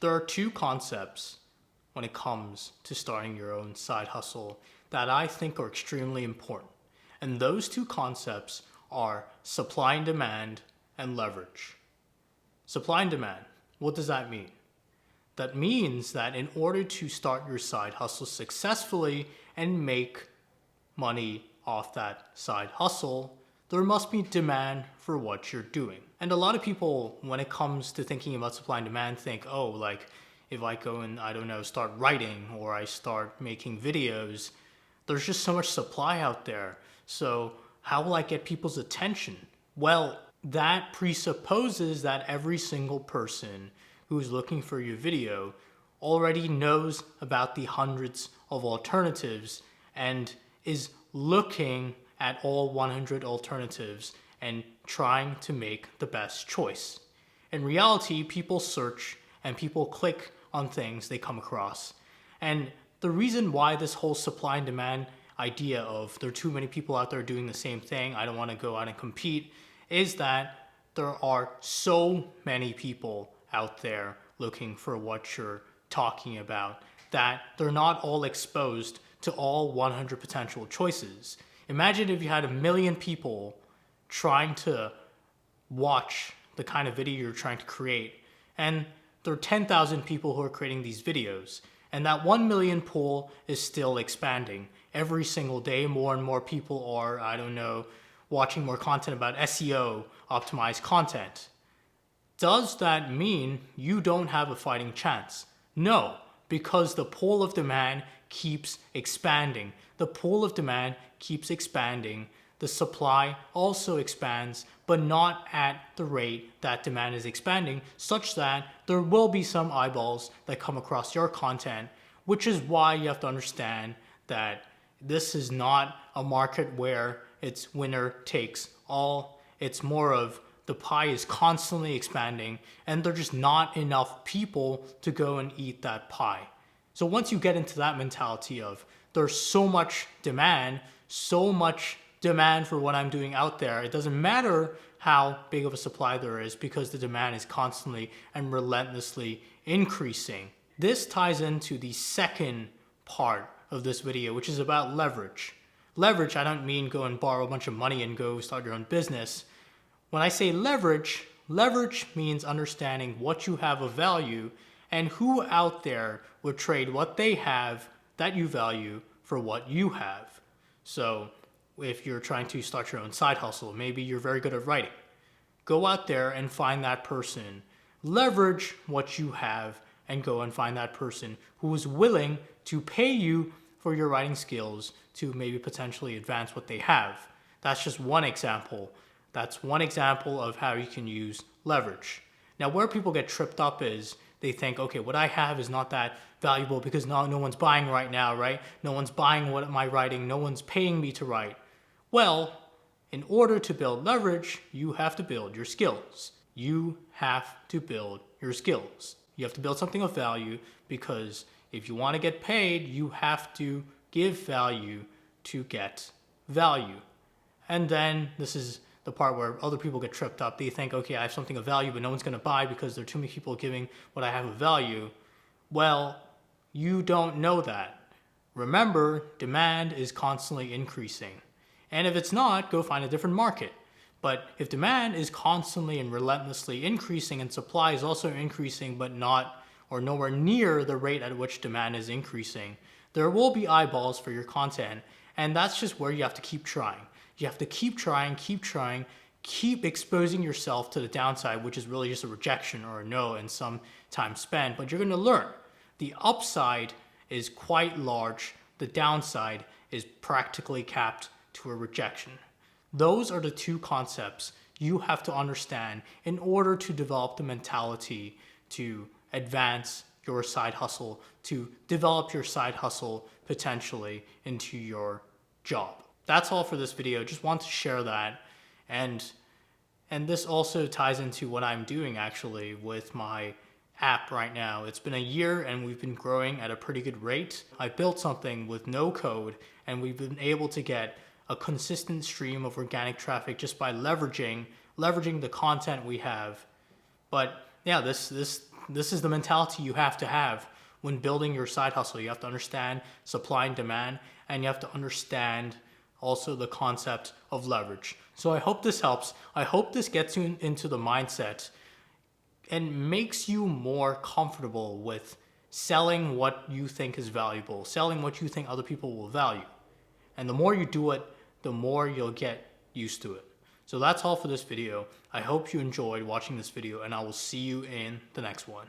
There are two concepts when it comes to starting your own side hustle that I think are extremely important. And those two concepts are supply and demand and leverage. Supply and demand, what does that mean? That means that in order to start your side hustle successfully and make money off that side hustle, there must be demand for what you're doing. And a lot of people, when it comes to thinking about supply and demand, think, oh, like if I go and, I don't know, start writing or I start making videos, there's just so much supply out there. So how will I get people's attention? Well, that presupposes that every single person who's looking for your video already knows about the hundreds of alternatives and is looking at all 100 alternatives and trying to make the best choice. In reality, people search and people click on things they come across. And the reason why this whole supply and demand idea of there are too many people out there doing the same thing, I don't want to go out and compete, is that there are so many people out there looking for what you're talking about that they're not all exposed to all 100 potential choices. Imagine if you had 1 million people trying to watch the kind of video you're trying to create, and there are 10,000 people who are creating these videos, and that 1 million pool is still expanding. Every single day, more and more people are, I don't know, watching more content about SEO, optimized content. Does that mean you don't have a fighting chance? No, because the pool of demand keeps expanding. The pool of demand keeps expanding. The supply also expands, but not at the rate that demand is expanding, such that there will be some eyeballs that come across your content, which is why you have to understand that this is not a market where it's winner takes all. It's more of the pie is constantly expanding and there's just not enough people to go and eat that pie. So once you get into that mentality of there's so much demand for what I'm doing out there, it doesn't matter how big of a supply there is because the demand is constantly and relentlessly increasing. This ties into the second part of this video, which is about leverage. Leverage, I don't mean go and borrow a bunch of money and go start your own business. When I say leverage, leverage means understanding what you have of value and who out there would trade what they have that you value for what you have. So if you're trying to start your own side hustle, maybe you're very good at writing. Go out there and find that person. Leverage what you have and go and find that person who is willing to pay you for your writing skills to maybe potentially advance what they have. That's just one example. That's one example of how you can use leverage. Now, where people get tripped up is they think, okay, what I have is not that valuable because no one's buying right now, right? No one's buying what am I writing? No one's paying me to write. Well, in order to build leverage, you have to build your skills. You have to build your skills. You have to build something of value because if you want to get paid, you have to give value to get value. And then this is the part where other people get tripped up. They think, okay, I have something of value, but no one's going to buy because there are too many people giving what I have of value. Well, you don't know that. Remember, demand is constantly increasing. And if it's not, go find a different market. But if demand is constantly and relentlessly increasing and supply is also increasing, but not or nowhere near the rate at which demand is increasing, there will be eyeballs for your content. And that's just where you have to keep trying. You have to keep trying, keep exposing yourself to the downside, which is really just a rejection or a no and some time spent, but you're going to learn. The upside is quite large. The downside is practically capped to a rejection. Those are the two concepts you have to understand in order to develop the mentality to advance your side hustle, to develop your side hustle potentially into your job. That's all for this video. Just want to share that. And this also ties into what I'm doing actually with my app right now. It's been a year and we've been growing at a pretty good rate. I built something with no code and we've been able to get a consistent stream of organic traffic just by leveraging the content we have. But yeah, this this is the mentality you have to have when building your side hustle. You have to understand supply and demand, and you have to understand also the concept of leverage. So I hope this helps. I hope this gets you into the mindset and makes you more comfortable with selling what you think is valuable, selling what you think other people will value. And the more you do it, the more you'll get used to it. So that's all for this video. I hope you enjoyed watching this video, and I will see you in the next one.